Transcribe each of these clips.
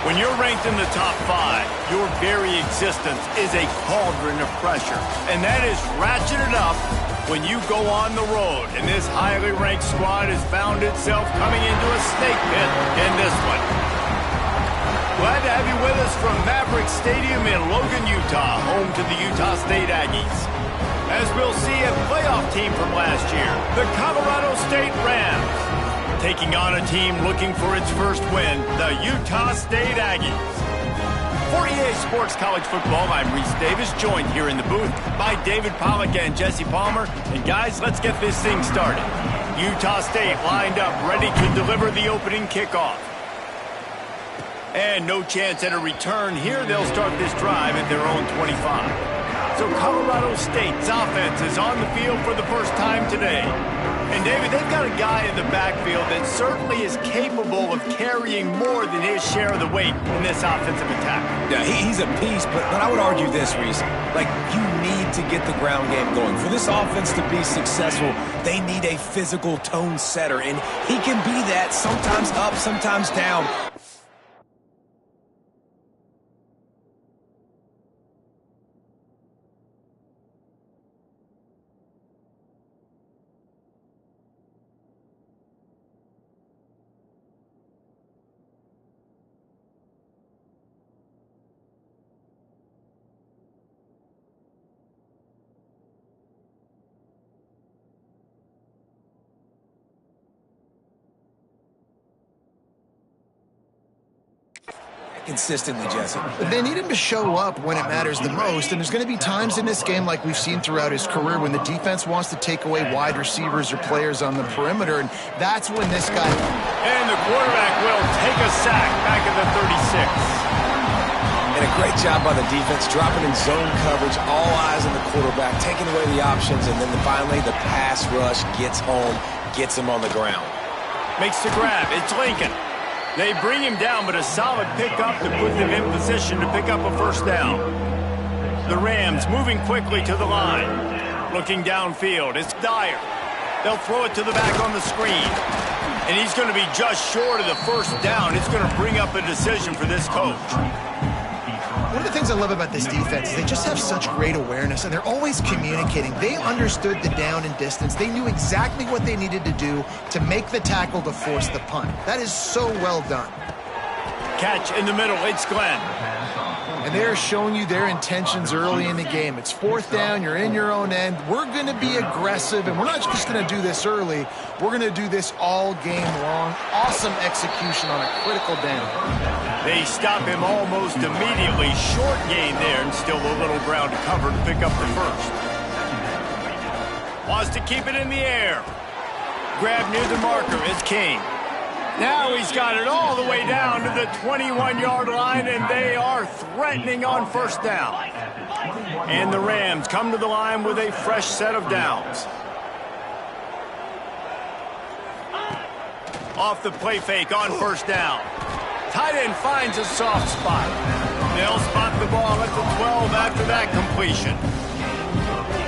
When you're ranked in the top 5, your very existence is a cauldron of pressure. And that is ratcheted up when you go on the road. And this highly ranked squad has found itself coming into a snake pit in this one. Glad to have you with us from Maverick Stadium in Logan, Utah, home to the Utah State Aggies. As we'll see, a playoff team from last year, the Colorado State Rams, taking on a team looking for its first win, the Utah State Aggies. For EA Sports College Football, I'm Reese Davis, joined here in the booth by David Pollack and Jesse Palmer. And guys, let's get this thing started. Utah State lined up, ready to deliver the opening kickoff. And no chance at a return here. They'll start this drive at their own 25. So Colorado State's offense is on the field for the first time today. And David, they've got a guy in the backfield that certainly is capable of carrying more than his share of the weight in this offensive attack. Yeah, he's a beast, but I would argue this, Reese. Like, you need to get the ground game going. For this offense to be successful, they need a physical tone setter, and he can be that, sometimes up, sometimes down. Consistently, Jesse. They need him to show up when it matters the most, and there's going to be times in this game like we've seen throughout his career when the defense wants to take away wide receivers or players on the perimeter, and that's when this guy... And the quarterback will take a sack back at the 36. And a great job by the defense, dropping in zone coverage, all eyes on the quarterback, taking away the options, and then finally the pass rush gets home, gets him on the ground. Makes the grab. It's Lincoln. They bring him down, but a solid pickup to put them in position to pick up a first down. The Rams moving quickly to the line. Looking downfield, it's Dyer. They'll throw it to the back on the screen. And he's going to be just short of the first down. It's going to bring up a decision for this coach. One of the things I love about this defense is they just have such great awareness, and they're always communicating. They understood the down and distance. They knew exactly what they needed to do to make the tackle to force the punt. That is so well done. Catch in the middle. It's Glenn. And they're showing you their intentions early in the game. It's fourth down. You're in your own end. We're going to be aggressive, and we're not just going to do this early. We're going to do this all game long. Awesome execution on a critical down. They stop him almost immediately. Short gain there, and still a little ground to cover to pick up the first. Wants to keep it in the air. Grab near the marker. It's King. Now he's got it all the way down to the 21-yard line, and they are threatening on first down. And the Rams come to the line with a fresh set of downs. Off the play fake on first down. Tight end finds a soft spot. They'll spot the ball at the 12 after that completion.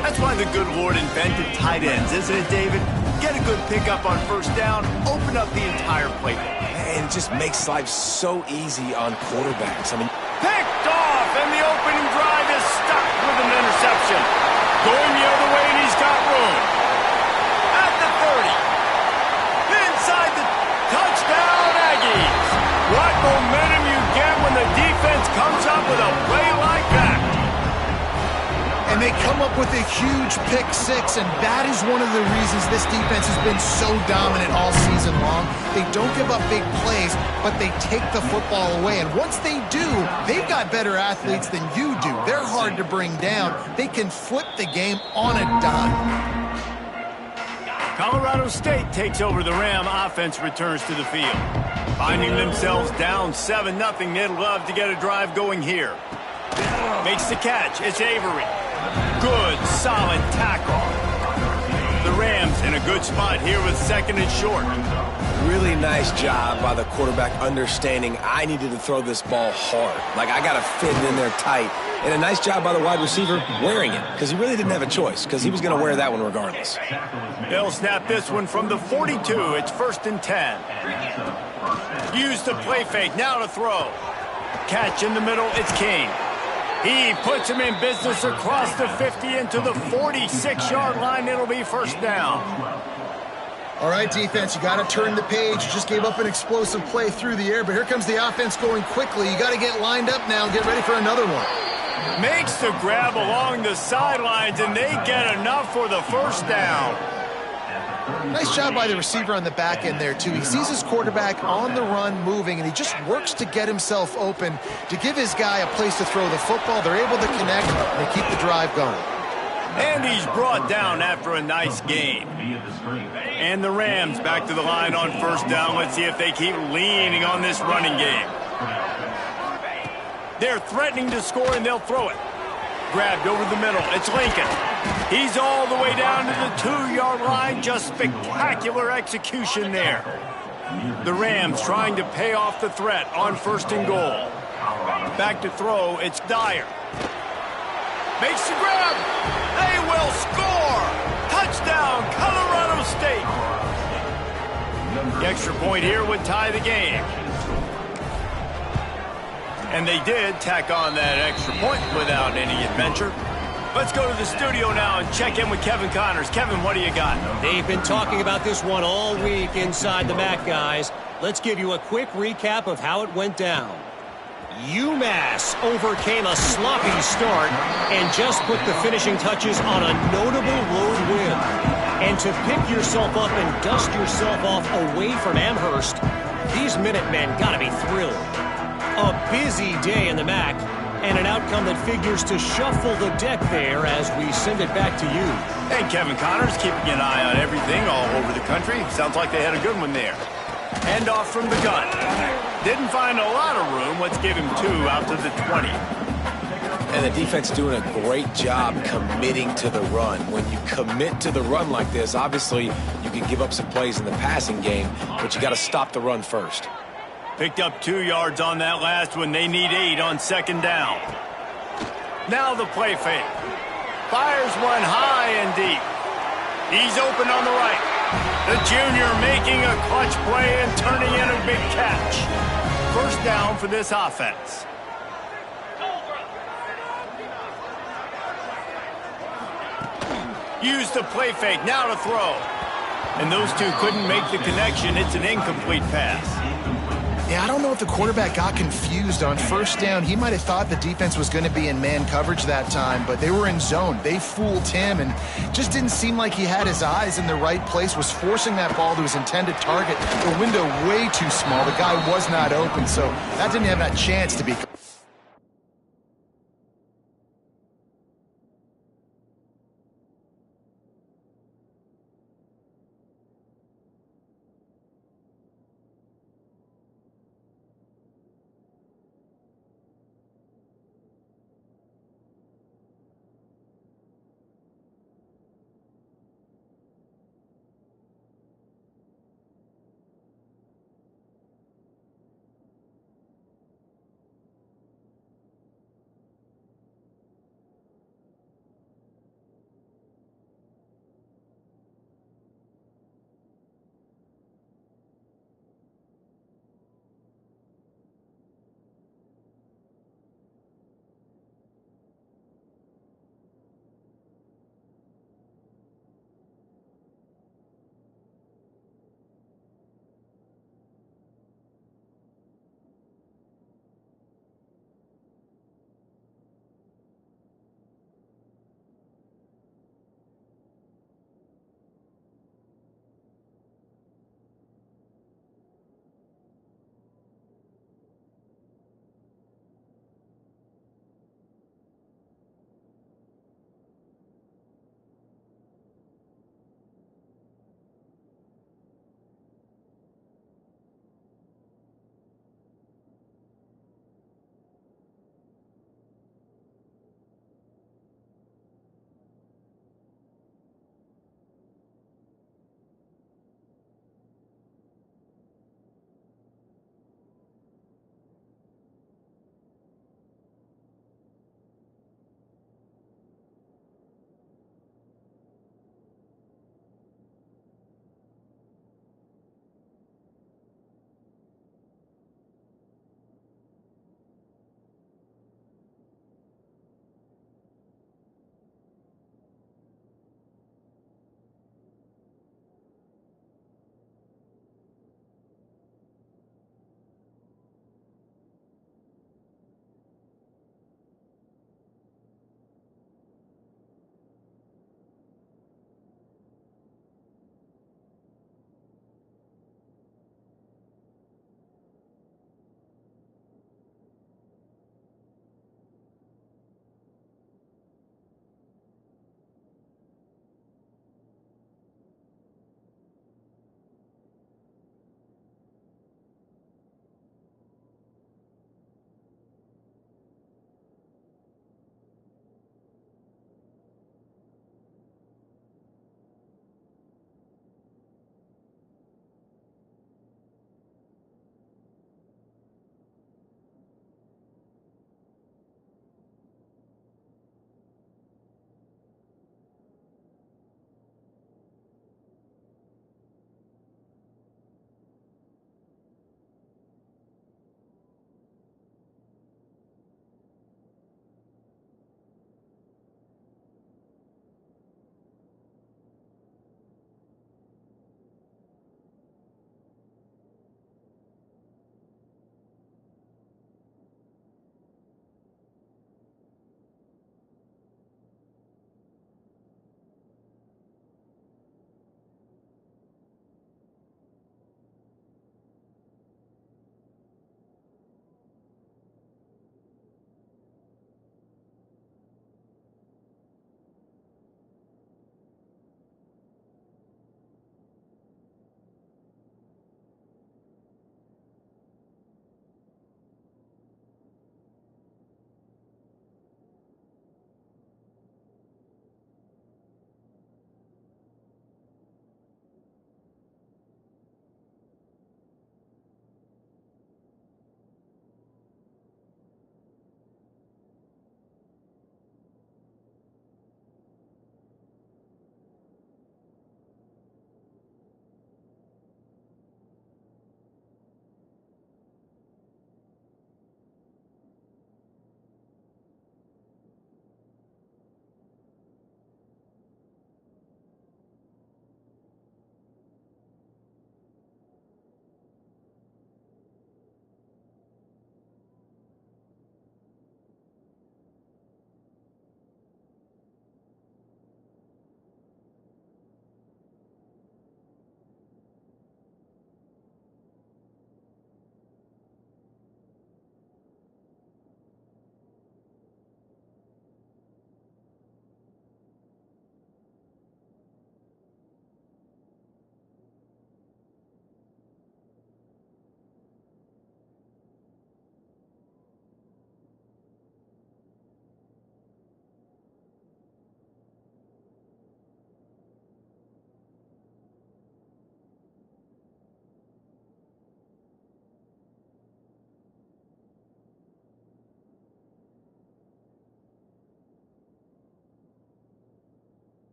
That's why the good Lord invented tight ends, isn't it, David? Get a good pickup on first down, open up the entire playbook. And it just makes life so easy on quarterbacks. I mean, picked off, and the opening drive is stuck with an interception. Going the other way, and he's got room. At the 30. Inside the touchdown, Aggies. What momentum you get when the defense comes up with a play like that. And they come up with a huge pick six, and that is one of the reasons this defense has been so dominant all season long. They don't give up big plays, but they take the football away. And once they do, they've got better athletes than you do. They're hard to bring down. They can flip the game on a dime. Colorado State takes over. The Ram offense returns to the field. Finding themselves down 7-0, they'd love to get a drive going here. Makes the catch. It's Avery. Good, solid tackle. The Rams in a good spot here with second and short. Really nice job by the quarterback understanding I needed to throw this ball hard. Like, I got to fit it in there tight. And a nice job by the wide receiver wearing it, because he really didn't have a choice, because he was going to wear that one regardless. They'll snap this one from the 42. It's 1st and 10. Use the play fake. Now to throw. Catch in the middle, it's King. He puts him in business across the 50 into the 46-yard line. It'll be first down. All right, defense, you got to turn the page. You just gave up an explosive play through the air, but here comes the offense going quickly. You got to get lined up now and get ready for another one. Makes the grab along the sidelines, and they get enough for the first down. Nice job by the receiver on the back end there, too. He sees his quarterback on the run moving, and he just works to get himself open to give his guy a place to throw the football. They're able to connect, and they keep the drive going. And he's brought down after a nice gain. And the Rams back to the line on first down. Let's see if they keep leaning on this running game. They're threatening to score, and they'll throw it. Grabbed over the middle. It's Lincoln. He's all the way down to the 2-yard line. Just spectacular execution there. The Rams trying to pay off the threat on first and goal. Back to throw. It's Dyer. Makes the grab. They will score. Touchdown, Colorado State. The extra point here would tie the game. And they did tack on that extra point without any adventure. Let's go to the studio now and check in with Kevin Connors. Kevin, what do you got? They've been talking about this one all week inside the MAC, guys. Let's give you a quick recap of how it went down. UMass overcame a sloppy start and just put the finishing touches on a notable road win. And to pick yourself up and dust yourself off away from Amherst, these Minutemen gotta be thrilled. A busy day in the MAC, and an outcome that figures to shuffle the deck there as we send it back to you. And Kevin Connors keeping an eye on everything all over the country. Sounds like they had a good one there. Hand off from the gun. Didn't find a lot of room. Let's give him 2 out to the 20. And the defense doing a great job committing to the run. When you commit to the run like this, obviously you can give up some plays in the passing game, but you got to stop the run first. Picked up 2 yards on that last one. They need 8 on second down. Now the play fake. Fires one high and deep. He's open on the right. The junior making a clutch play and turning in a big catch. First down for this offense. Use the play fake. Now to throw. And those two couldn't make the connection. It's an incomplete pass. Yeah, I don't know if the quarterback got confused on first down. He might have thought the defense was going to be in man coverage that time, but they were in zone. They fooled him and just didn't seem like he had his eyes in the right place, was forcing that ball to his intended target. The window way too small. The guy was not open, so that didn't have that chance to be.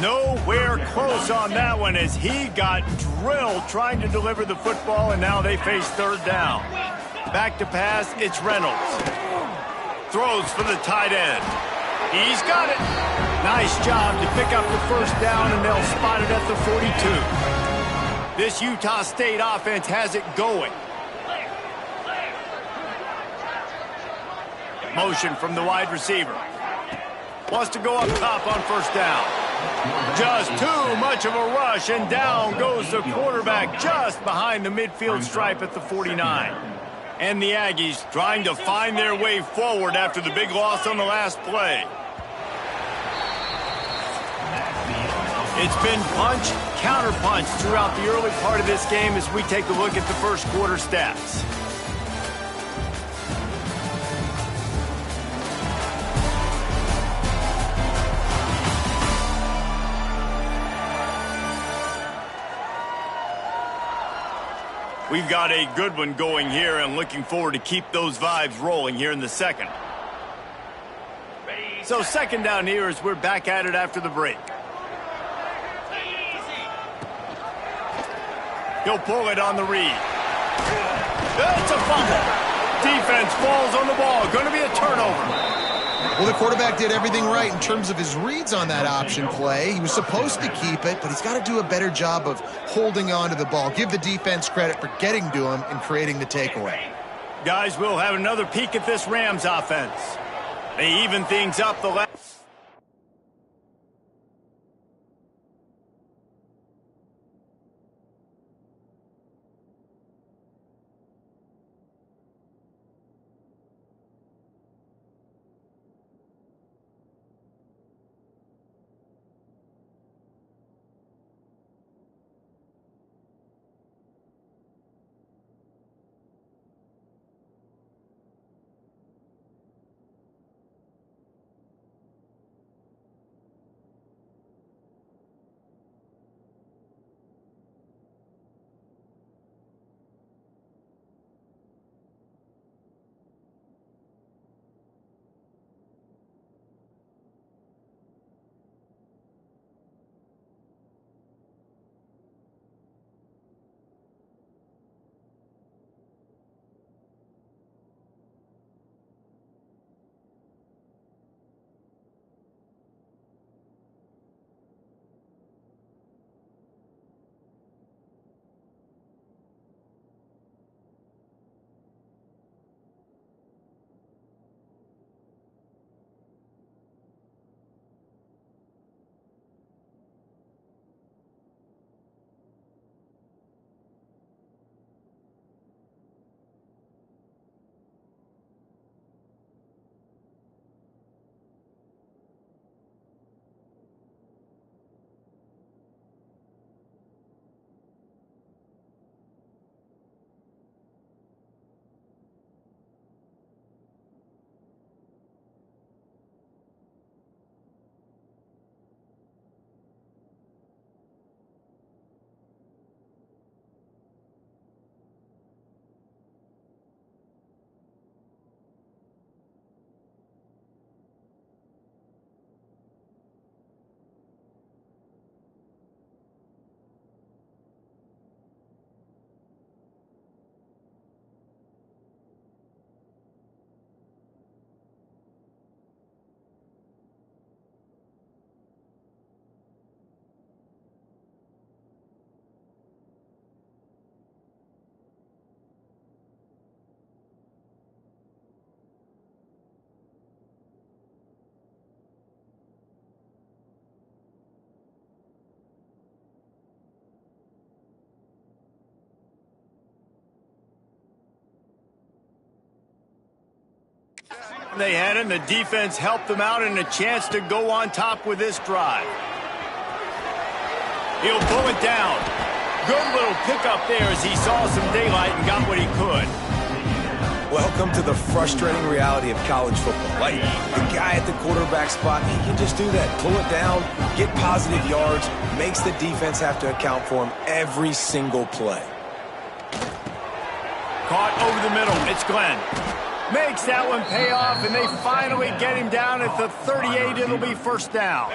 Nowhere close on that one as he got drilled trying to deliver the football, and now they face third down. Back to pass, it's Reynolds. Throws for the tight end. He's got it. Nice job to pick up the first down, and they'll spot it at the 42. This Utah State offense has it going. Motion from the wide receiver. Wants to go up top on first down. Just too much of a rush, and down goes the quarterback just behind the midfield stripe at the 49. And the Aggies trying to find their way forward after the big loss on the last play. It's been punch, counter-punch throughout the early part of this game as we take a look at the first quarter stats. We've got a good one going here, and looking forward to keep those vibes rolling here in the second. So second down here as we're back at it after the break. He'll pull it on the read. That's a fumble. Defense falls on the ball. Going to be a turnover. Well, the quarterback did everything right in terms of his reads on that option play. He was supposed to keep it, but he's got to do a better job of holding on to the ball. Give the defense credit for getting to him and creating the takeaway. Guys, we'll have another peek at this Rams offense. They even things up the last. They had him. The defense helped them out and a chance to go on top with this drive. He'll pull it down. Good little pickup there as he saw some daylight and got what he could. Welcome to the frustrating reality of college football. Like, the guy at the quarterback spot, he can just do that. Pull it down, get positive yards, makes the defense have to account for him every single play. Caught over the middle. It's Glenn. Makes that one pay off, and they finally get him down at the 38. It'll be first down.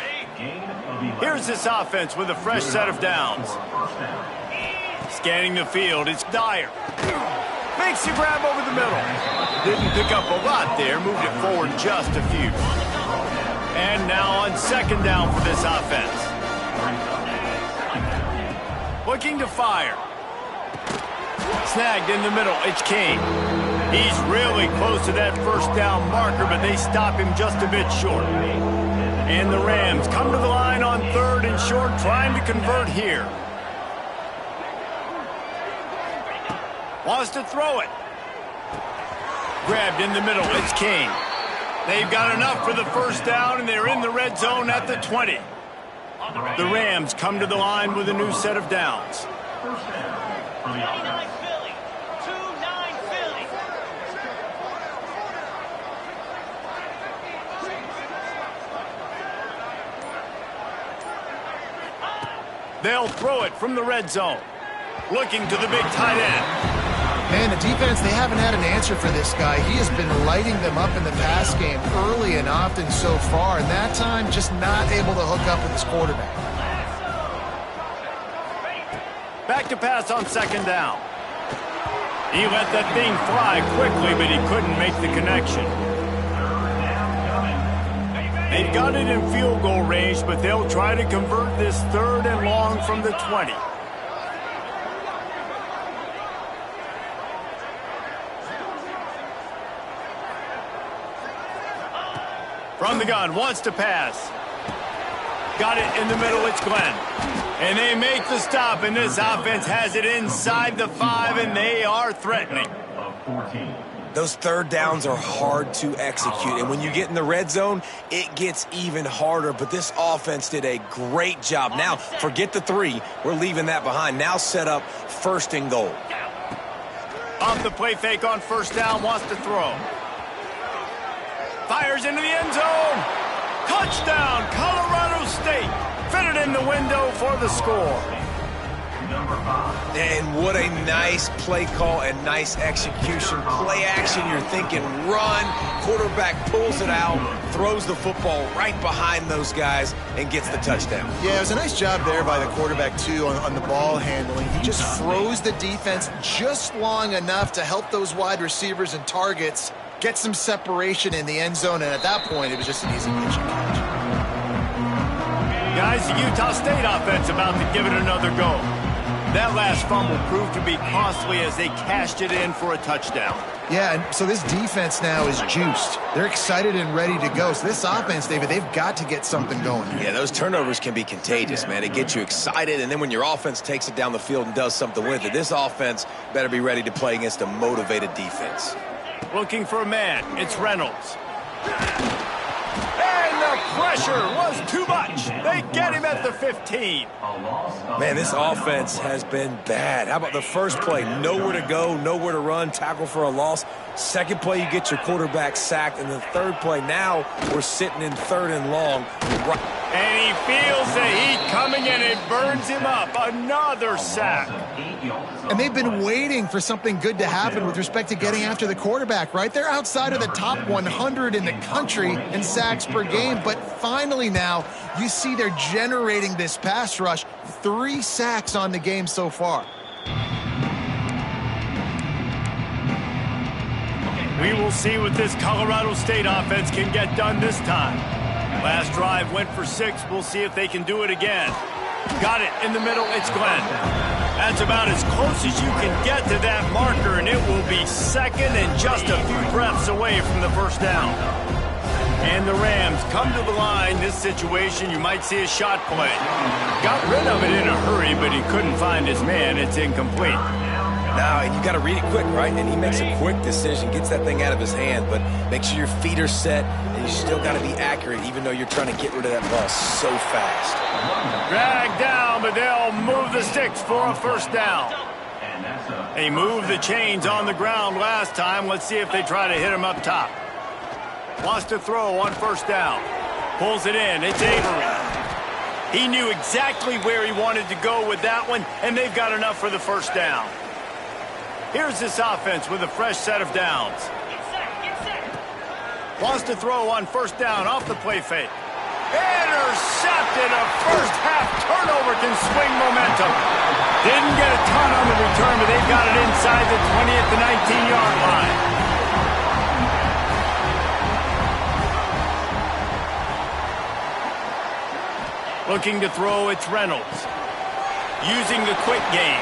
Here's this offense with a fresh set of downs. Scanning the field, it's Dyer. Makes the grab over the middle. Didn't pick up a lot there, moved it forward just a few. And now on second down for this offense. Looking to fire. Snagged in the middle, it's King. He's really close to that first down marker, but they stop him just a bit short. And the Rams come to the line on third and short, trying to convert here. Wants to throw it. Grabbed in the middle, it's King. They've got enough for the first down, and they're in the red zone at the 20. The Rams come to the line with a new set of downs. They'll throw it from the red zone. Looking to the big tight end. Man, the defense, they haven't had an answer for this guy. He has been lighting them up in the pass game early and often so far, and that time just not able to hook up with his quarterback. Back to pass on second down. He let that thing fly quickly, but he couldn't make the connection. They've got it in field goal range, but they'll try to convert this third and long from the 20. From the gun, wants to pass. Got it in the middle, it's Glenn. And they make the stop, and this offense has it inside the 5, and they are threatening. Those third downs are hard to execute, and when you get in the red zone, it gets even harder, but this offense did a great job. Now, forget the 3. We're leaving that behind. Now set up first and goal. Off the play fake on first down, wants to throw. Fires into the end zone. Touchdown, Colorado State. Fitted in the window for the score. And what a nice play call and nice execution. Play action, you're thinking run. Quarterback pulls it out, throws the football right behind those guys, and gets the touchdown. Yeah, it was a nice job there by the quarterback, too, on the ball handling. He just froze the defense just long enough to help those wide receivers and targets get some separation in the end zone, and at that point, it was just an easy catch and catch. Guys, the Utah State offense about to give it another go. That last fumble proved to be costly as they cashed it in for a touchdown. Yeah, and so this defense now is juiced. They're excited and ready to go. So this offense, David, they've got to get something going. Yeah, those turnovers can be contagious, man. It gets you excited, and then when your offense takes it down the field and does something with it, this offense better be ready to play against a motivated defense. Looking for a man, it's Reynolds. And the pressure was too much. They get him at the 15. Man, this offense has been bad. How about the first play? Nowhere to go, nowhere to run, tackle for a loss. Second play, you get your quarterback sacked. And the third play, now we're sitting in third and long. And he feels the heat coming and it burns him up. Another sack. And they've been waiting for something good to happen with respect to getting after the quarterback, right? They're outside of the top 100 in the country in sacks per game, but finally now you see they're generating this pass rush. 3 sacks on the game so far. We will see what this Colorado State offense can get done this time. Last drive went for 6. We'll see if they can do it again. Got it in the middle. It's Glenn. That's about as close as you can get to that marker, and it will be second and just a few breaths away from the first down. And the Rams come to the line. This situation, you might see a shot play. Got rid of it in a hurry, but he couldn't find his man. It's incomplete. Now, and you got to read it quick, right? And he makes a quick decision, gets that thing out of his hand, but make sure your feet are set, and you still got to be accurate, even though you're trying to get rid of that ball so fast. Dragged down, but they'll move the sticks for a first down. They moved the chains on the ground last time. Let's see if they try to hit him up top. Wants to throw on first down. Pulls it in. It's Avery. He knew exactly where he wanted to go with that one, and they've got enough for the first down. Here's this offense with a fresh set of downs. Wants to throw on first down off the play fake. Intercepted. A first-half turnover can swing momentum. Didn't get a ton on the return, but they've got it inside the 20 at the 19-yard line. Looking to throw, it's Reynolds. Using the quick game.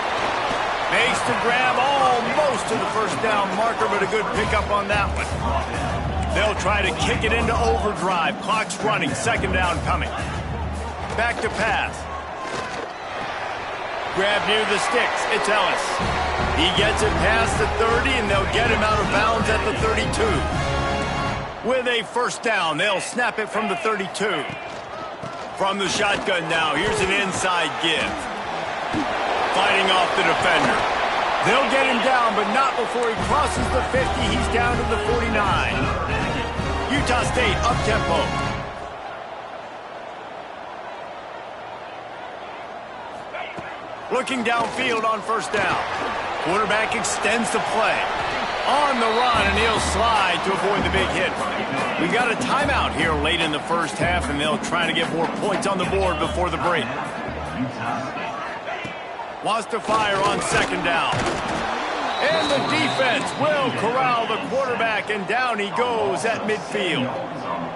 Makes the grab almost to the first down marker, but a good pickup on that one. They'll try to kick it into overdrive. Clock's running. Second down coming. Back to pass. Grab near the sticks. It's Ellis. He gets it past the 30, and they'll get him out of bounds at the 32. With a first down, they'll snap it from the 32. From the shotgun now, here's an inside give. Fighting off the defender. They'll get him down, but not before he crosses the 50. He's down to the 49. Utah State up-tempo. Looking downfield on first down. Quarterback extends the play. On the run, and he'll slide to avoid the big hit. We got a timeout here late in the first half, and they'll try to get more points on the board before the break. Wants to fire on second down. And the defense will corral the quarterback, and down he goes at midfield.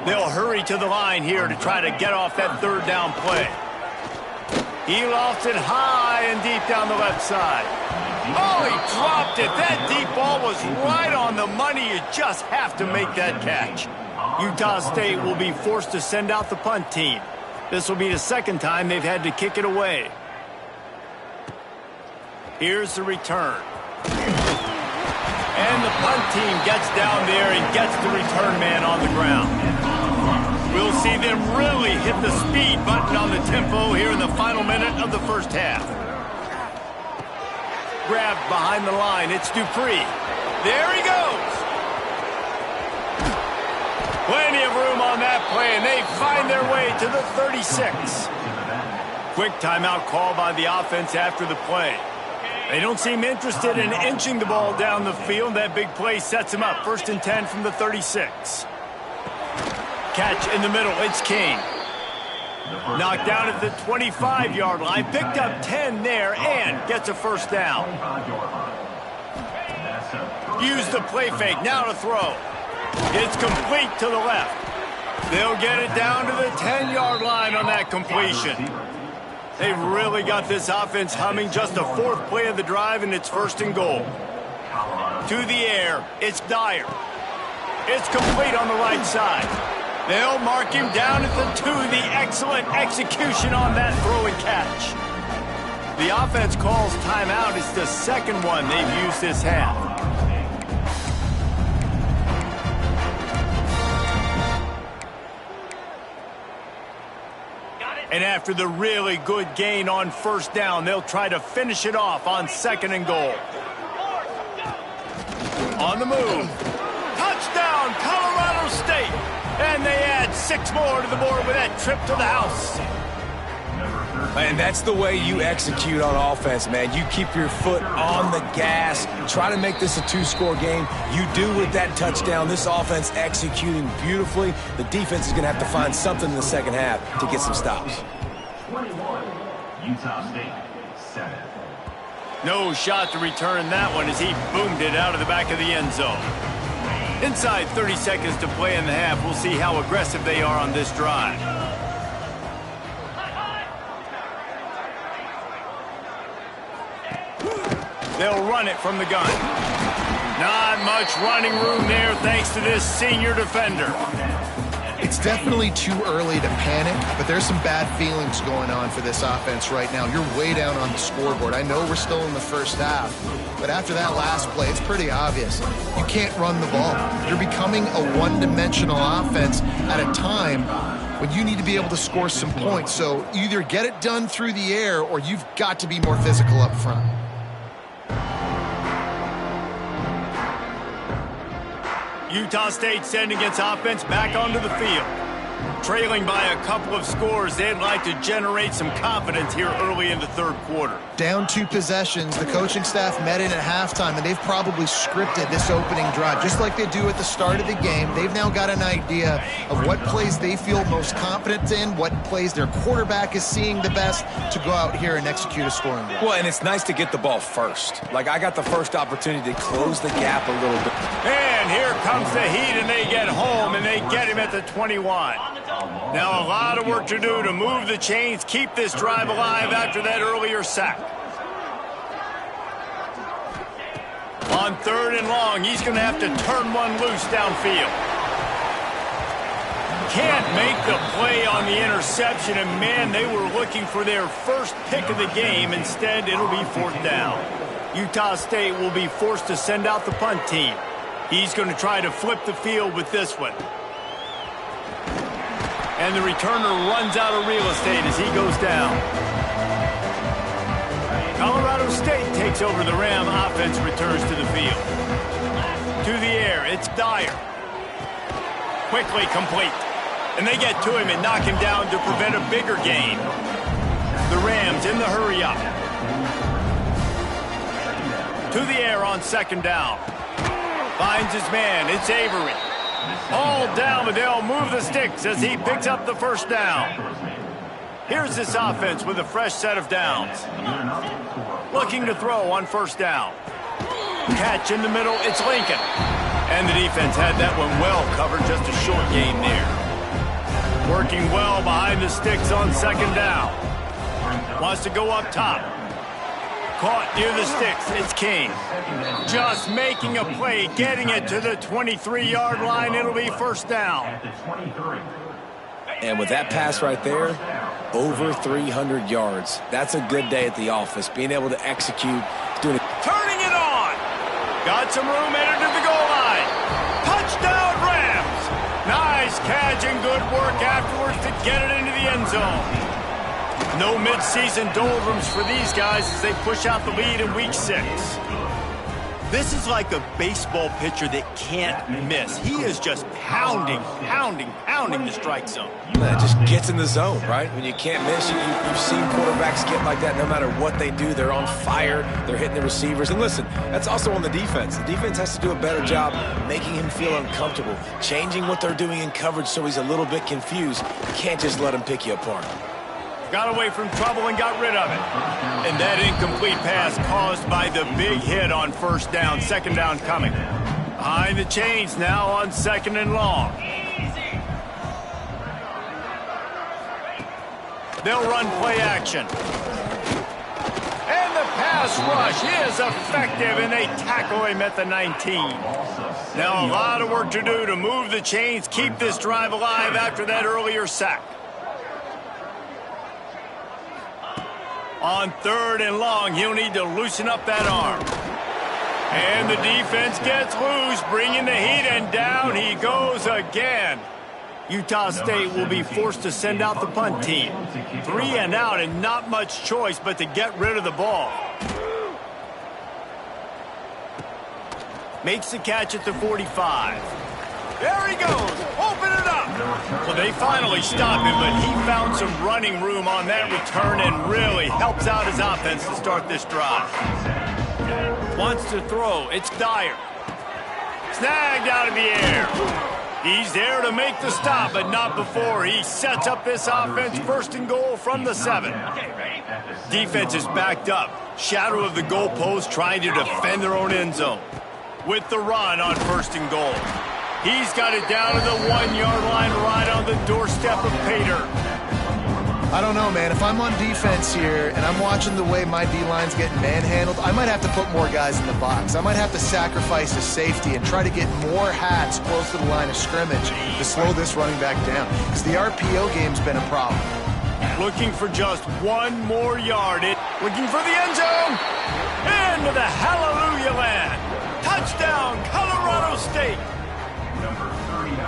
They'll hurry to the line here to try to get off that third down play. He lofts it high and deep down the left side. Oh, he dropped it. That deep ball was right on the money. You just have to make that catch. Utah State will be forced to send out the punt team. This will be the second time they've had to kick it away. Here's the return. And the punt team gets down there and gets the return man on the ground. We'll see them really hit the speed button on the tempo here in the final minute of the first half. Grabbed behind the line. It's Dupree. There he goes. Plenty of room on that play, and they find their way to the 36. Quick timeout call by the offense after the play. They don't seem interested in inching the ball down the field. That big play sets them up. 1st and 10 from the 36. Catch in the middle. It's King. Knocked down at the 25-yard line. Picked up 10 there and gets a first down. Use the play fake. Now to throw. It's complete to the left. They'll get it down to the 10-yard line on that completion. They've really got this offense humming. Just a fourth play of the drive, and it's 1st and goal. To the air. It's Dyer. It's complete on the right side. They'll mark him down at the 2. The excellent execution on that throw and catch. The offense calls timeout. It's the second one they've used this half. And after the really good gain on first down, they'll try to finish it off on 2nd and goal. On the move. Touchdown, Colorado State. And they add 6 more to the board with that trip to the house. And that's the way you execute on offense, man. You keep your foot on the gas. Try to make this a 2-score game. You do with that touchdown. This offense executing beautifully. The defense is going to have to find something in the second half to get some stops. 21, Utah State, 7. No shot to return that one as he boomed it out of the back of the end zone. Inside 30 seconds to play in the half. We'll see how aggressive they are on this drive. They'll run it from the gun. Not much running room there thanks to this senior defender. It's definitely too early to panic, but there's some bad feelings going on for this offense right now. You're way down on the scoreboard. I know we're still in the first half, but after that last play, it's pretty obvious. You can't run the ball. You're becoming a one-dimensional offense at a time when you need to be able to score some points. So either get it done through the air or you've got to be more physical up front. Utah State sending its offense back onto the field. trailing by a couple of scores, they'd like to generate some confidence here early in the third quarter. Down 2 possessions, the coaching staff met in at halftime, and they've probably scripted this opening drive. Just like they do at the start of the game, they've now got an idea of what plays they feel most confident in, what plays their quarterback is seeing the best to go out here and execute a scoring drive. Well, and it's nice to get the ball first. Like, I got the first opportunity to close the gap a little bit. And here comes the Heat, and they get home, and they get him at the 21. Now a lot of work to do to move the chains, keep this drive alive after that earlier sack. On 3rd and long, he's going to have to turn one loose downfield. Can't make the play on the interception, and man, they were looking for their first pick of the game. Instead, it'll be 4th down. Utah State will be forced to send out the punt team. He's going to try to flip the field with this one. And the returner runs out of real estate as he goes down. Colorado State takes over the Ram. Offense returns to the field. To the air, it's Dyer. Quickly complete. And they get to him and knock him down to prevent a bigger gain. The Rams in the hurry-up. To the air on 2nd down. Finds his man. It's Avery. All down, but they'll move the sticks as he picks up the 1st down. Here's this offense with a fresh set of downs. Looking to throw on 1st down. Catch in the middle, it's Lincoln. And the defense had that one well covered, just a short gain there. Working well behind the sticks on 2nd down. Wants to go up top. Caught near the sticks, it's King. Just making a play, getting it to the 23-yard line. It'll be 1st down. And with that pass right there, over 300 yards. That's a good day at the office, being able to execute. Doing it. Turning it on. Got some room headed to the goal line. Touchdown, Rams. Nice catch and good work afterwards to get it into the end zone. No midseason doldrums for these guys as they push out the lead in Week 6. This is like a baseball pitcher that can't miss. He is just pounding the strike zone. It just gets in the zone, right? When you can't miss, you've seen quarterbacks get like that no matter what they do. They're on fire. They're hitting the receivers. And listen, that's also on the defense. The defense has to do a better job making him feel uncomfortable, changing what they're doing in coverage so he's a little bit confused. You can't just let him pick you apart. Got away from trouble and got rid of it. And that incomplete pass caused by the big hit on 1st down. 2nd down coming. Behind the chains now on 2nd and long. They'll run play action. And the pass rush is effective, and they tackle him at the 19. Now a lot of work to do to move the chains, keep this drive alive after that earlier sack. On 3rd and long, he'll need to loosen up that arm. And the defense gets loose, bringing the Heat, and down he goes again. Utah State will be forced to send out the punt team. 3 and out, and not much choice but to get rid of the ball. Makes the catch at the 45. There he goes. Open it up. Well, they finally stopped him, but he found some running room on that return and really helps out his offense to start this drive. Wants to throw. It's Dyer. Snagged out of the air. He's there to make the stop, but not before. He sets up this offense 1st and goal from the 7. Defense is backed up. Shadow of the goalpost trying to defend their own end zone. With the run on 1st and goal. He's got it down to the 1-yard line right on the doorstep of Pater. I don't know, man. If I'm on defense here and I'm watching the way my D-line's getting manhandled, I might have to put more guys in the box. I might have to sacrifice a safety and try to get more hats close to the line of scrimmage to slow this running back down. Because the RPO game's been a problem. Looking for just 1 more yard. Looking for the end zone. Into the hallelujah land. Touchdown, Colorado State.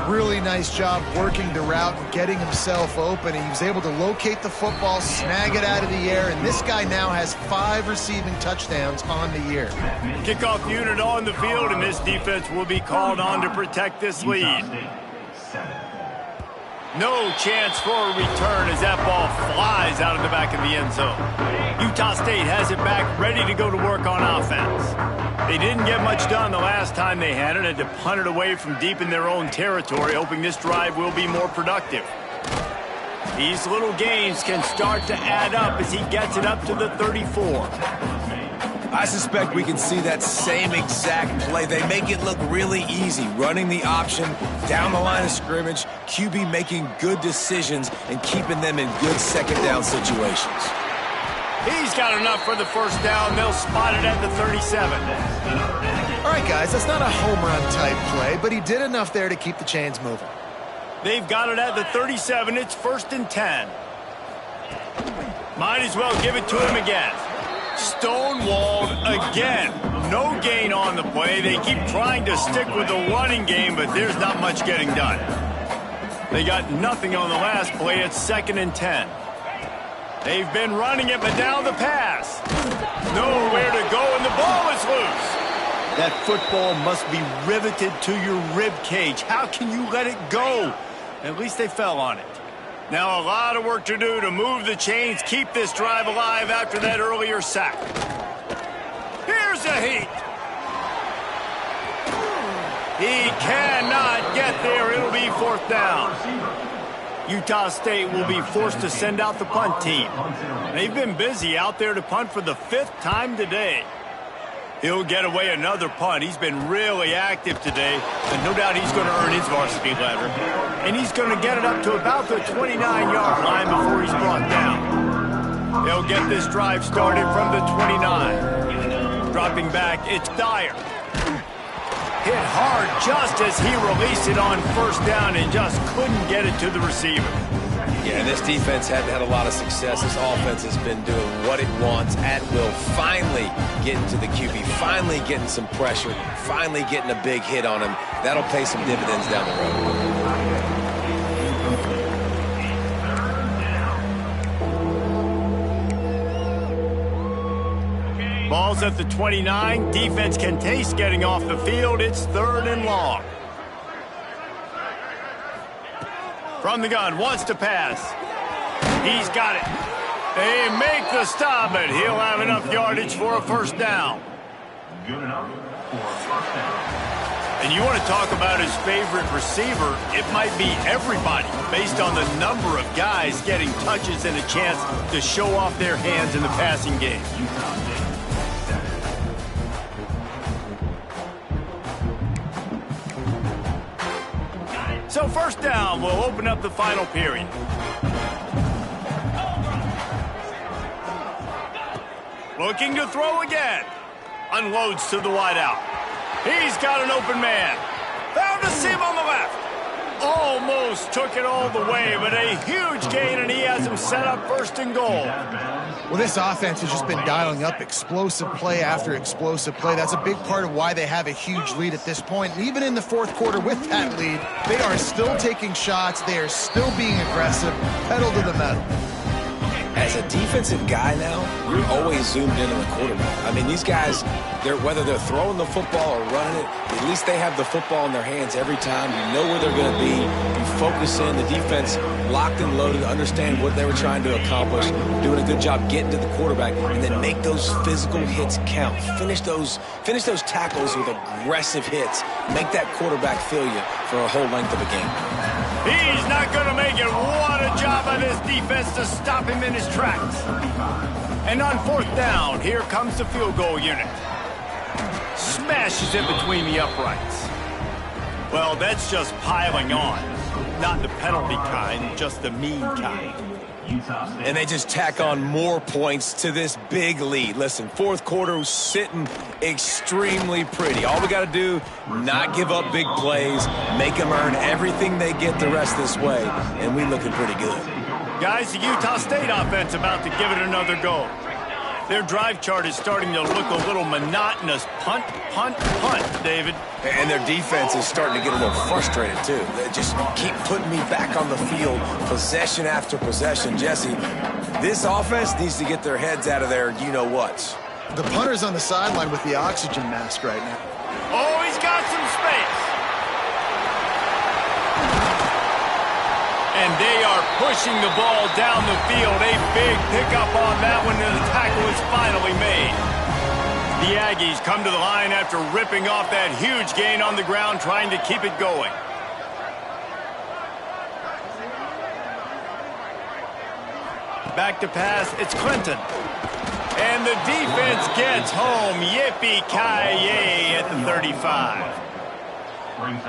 Really nice job working the route and getting himself open. He was able to locate the football, snag it out of the air, and this guy now has 5 receiving touchdowns on the year. Kickoff unit on the field, and this defense will be called on to protect this lead. No chance for a return as that ball flies out of the back of the end zone. Utah State has it back, ready to go to work on offense. They didn't get much done the last time they had it to punt it away from deep in their own territory, hoping this drive will be more productive. These little gains can start to add up as he gets it up to the 34. I suspect we can see that same exact play. They make it look really easy, running the option down the line of scrimmage, QB making good decisions and keeping them in good second down situations. He's got enough for the first down. They'll spot it at the 37. All right, guys, that's not a home run type play, but he did enough there to keep the chains moving. They've got it at the 37. It's 1st and 10. Might as well give it to him again. Stonewalled again. No gain on the play. They keep trying to stick with the running game, but there's not much getting done. They got nothing on the last play. It's 2nd and 10. They've been running it, but now the pass. Nowhere to go, and the ball is loose. That football must be riveted to your rib cage. How can you let it go? At least they fell on it. Now a lot of work to do to move the chains, keep this drive alive after that earlier sack. Here's a heat. He cannot get there. It'll be 4th down. Utah State will be forced to send out the punt team. They've been busy out there to punt for the 5th time today. He'll get away another punt. He's been really active today, and no doubt he's going to earn his varsity letter. And he's going to get it up to about the 29-yard line before he's brought down. They'll get this drive started from the 29. Dropping back, it's Dyer. Hit hard just as he released it on 1st down and just couldn't get it to the receiver. Yeah, and this defense hadn't had a lot of success. This offense has been doing what it wants at will. Finally getting to the QB, finally getting some pressure, finally getting a big hit on him. That'll pay some dividends down the road. Ball's at the 29. Defense can taste getting off the field. It's 3rd and long. From the gun, wants to pass. He's got it. They make the stop, and he'll have enough yardage for a 1st down. Good enough for a 1st down. And you want to talk about his favorite receiver, it might be everybody, based on the number of guys getting touches and a chance to show off their hands in the passing game. So 1st down will open up the final period. Looking to throw again. Unloads to the wideout. He's got an open man. Found a seam on the left. Almost took it all the way, but a huge gain, and he has him set up 1st and goal. Well, this offense has just been dialing up explosive play after explosive play. That's a big part of why they have a huge lead at this point. And even in the 4th quarter with that lead, they are still taking shots. They are still being aggressive, pedal to the metal. As a defensive guy now, you're always zoomed in on the quarterback. I mean, these guys, whether they're throwing the football or running it, at least they have the football in their hands every time. You know where they're going to be. You focus in. The defense locked and loaded, understand what they were trying to accomplish, doing a good job getting to the quarterback, and then make those physical hits count. Finish those tackles with aggressive hits. Make that quarterback feel you for a whole length of a game. He's not going to make it. What a job by this defense to stop him in his tracks. And on 4th down, here comes the field goal unit. Smashes it between the uprights. Well, that's just piling on. Not the penalty kind, just the mean kind. And they just tack on more points to this big lead. Listen, 4th quarter was sitting extremely pretty. All we got to do, not give up big plays, make them earn everything they get the rest of this way, and we looking pretty good. Guys, the Utah State offense about to give it another go. Their drive chart is starting to look a little monotonous. Punt, punt, punt, David. And their defense is starting to get a little frustrated, too. They just keep putting me back on the field, possession after possession. Jesse, this offense needs to get their heads out of their you-know-whats. The punter's on the sideline with the oxygen mask right now. Oh, he's got some space. And they are pushing the ball down the field. A big pickup on that one, and the tackle is finally made. The Aggies come to the line after ripping off that huge gain on the ground, trying to keep it going. Back to pass, it's Clinton. And the defense gets home. Yippee-ki-yay at the 35.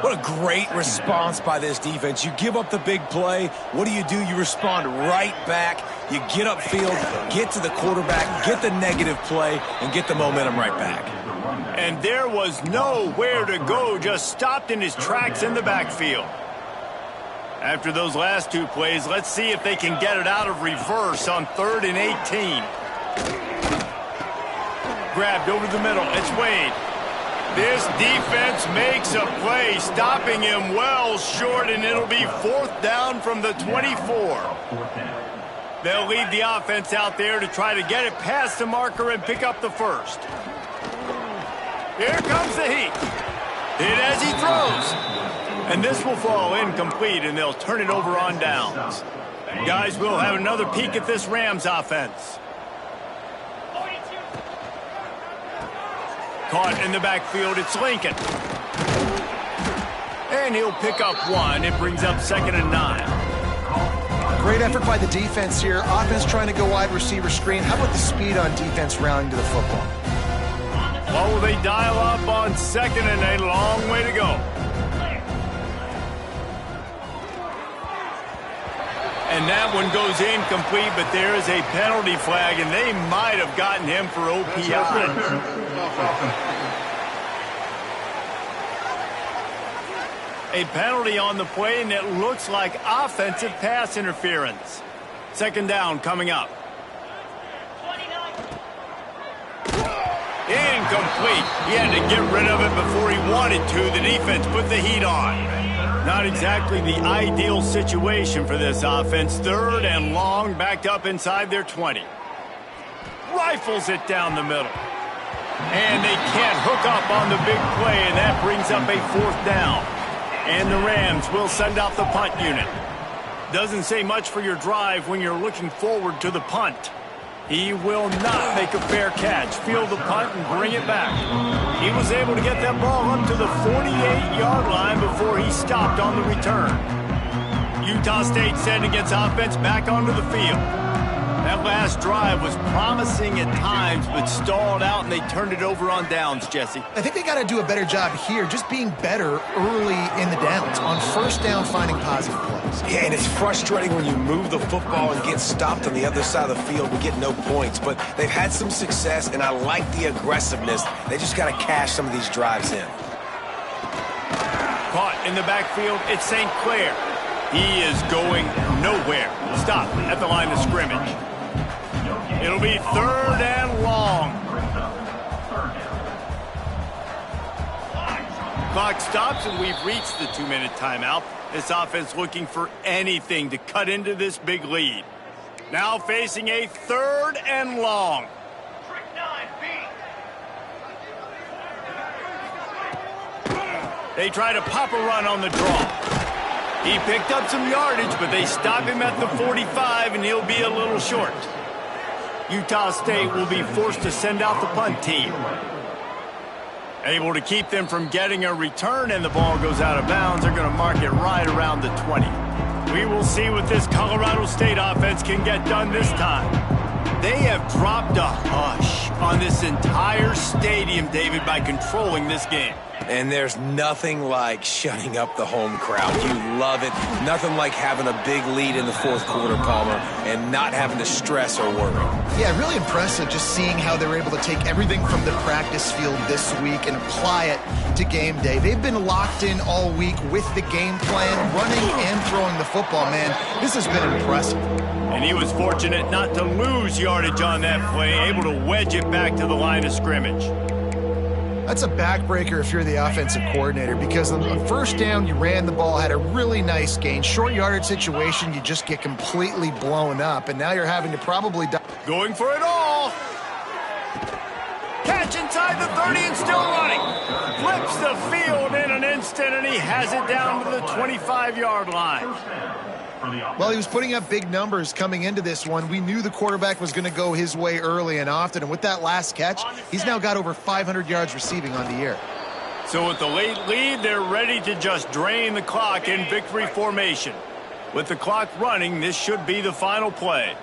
What a great response by this defense. You give up the big play. What do? You respond right back. You get upfield, get to the quarterback, get the negative play, and get the momentum right back. And there was nowhere to go, just stopped in his tracks in the backfield. After those last two plays, let's see if they can get it out of reverse on 3rd and 18. Grabbed over the middle. It's Wade. This defense makes a play, stopping him well short, and it'll be 4th down from the 24. They'll lead the offense out there to try to get it past the marker and pick up the first. Here comes the heat. Hit as he throws. And this will fall incomplete, and they'll turn it over on downs. Guys, we'll have another peek at this Rams offense. Caught in the backfield, it's Lincoln. And he'll pick up one. It brings up 2nd and 9. Great effort by the defense here. Offense trying to go wide receiver screen. How about the speed on defense rounding to the football? What will they dial up on 2nd and a long way to go? And that one goes incomplete, but there is a penalty flag, and they might have gotten him for OPI. A penalty on the play, and it looks like offensive pass interference. 2nd down coming up. Incomplete. He had to get rid of it before he wanted to. The defense put the heat on. Not exactly the ideal situation for this offense. 3rd and long, backed up inside their 20. Rifles it down the middle. And they can't hook up on the big play, and that brings up a 4th down. And the Rams will send out the punt unit. Doesn't say much for your drive when you're looking forward to the punt. He will not make a fair catch. Field the punt and bring it back. He was able to get that ball up to the 48-yard line before he stopped on the return. Utah State sending its offense back onto the field. That last drive was promising at times, but stalled out, and they turned it over on downs, Jesse. I think they got to do a better job here, just being better early in the downs. On 1st down, finding positive plays. Yeah, and it's frustrating when you move the football and get stopped on the other side of the field and get no points. But they've had some success, and I like the aggressiveness. They just got to cash some of these drives in. Caught in the backfield, it's St. Clair. He is going nowhere. Stop at the line of scrimmage. It'll be 3rd and long. Clock stops, and we've reached the 2-minute timeout. This offense looking for anything to cut into this big lead. Now facing a 3rd and long. They try to pop a run on the draw. He picked up some yardage, but they stop him at the 45, and he'll be a little short. Utah State will be forced to send out the punt team. Able to keep them from getting a return, and the ball goes out of bounds. They're going to mark it right around the 20. We will see what this Colorado State offense can get done this time. They have dropped a hush on this entire stadium, David, by controlling this game. And there's nothing like shutting up the home crowd. You love it. Nothing like having a big lead in the 4th quarter, Palmer, and not having to stress or worry. Yeah, really impressive just seeing how they were able to take everything from the practice field this week and apply it to game day. They've been locked in all week with the game plan, running and throwing the football, man. This has been impressive. And he was fortunate not to lose yardage on that play, able to wedge it back to the line of scrimmage. That's a backbreaker if you're the offensive coordinator, because on 1st down, you ran the ball, had a really nice gain. Short yardage situation, you just get completely blown up, and now you're having to probably... Going for it all. Catch inside the 30 and still running. Flips the field in an instant, and he has it down to the 25-yard line. for the offense. Well, he was putting up big numbers coming into this one. We knew the quarterback was going to go his way early and often, and with that last catch, he's now got over 500 yards receiving on the year. So with the late lead, they're ready to just drain the clock in victory formation. With the clock running, this should be the final play.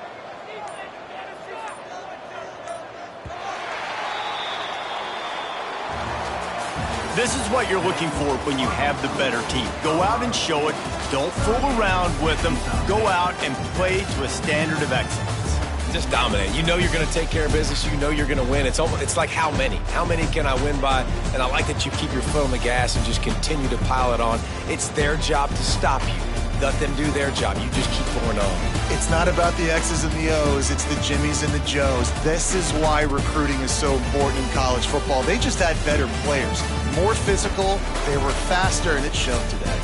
This is what you're looking for when you have the better team. Go out and show it. Don't fool around with them. Go out and play to a standard of excellence. Just dominate. You know you're going to take care of business. You know you're going to win. It's like how many? How many can I win by? And I like that you keep your foot on the gas and just continue to pile it on. It's their job to stop you. Let them do their job. You just keep going on. It's not about the X's and the O's. It's the Jimmies and the Joes. This is why recruiting is so important in college football. They just had better players, more physical, they were faster, and it showed today.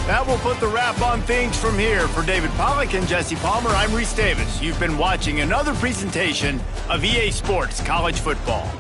That will put the wrap on things from here. For David Pollack and Jesse Palmer, I'm Reese Davis. You've been watching another presentation of EA Sports College Football.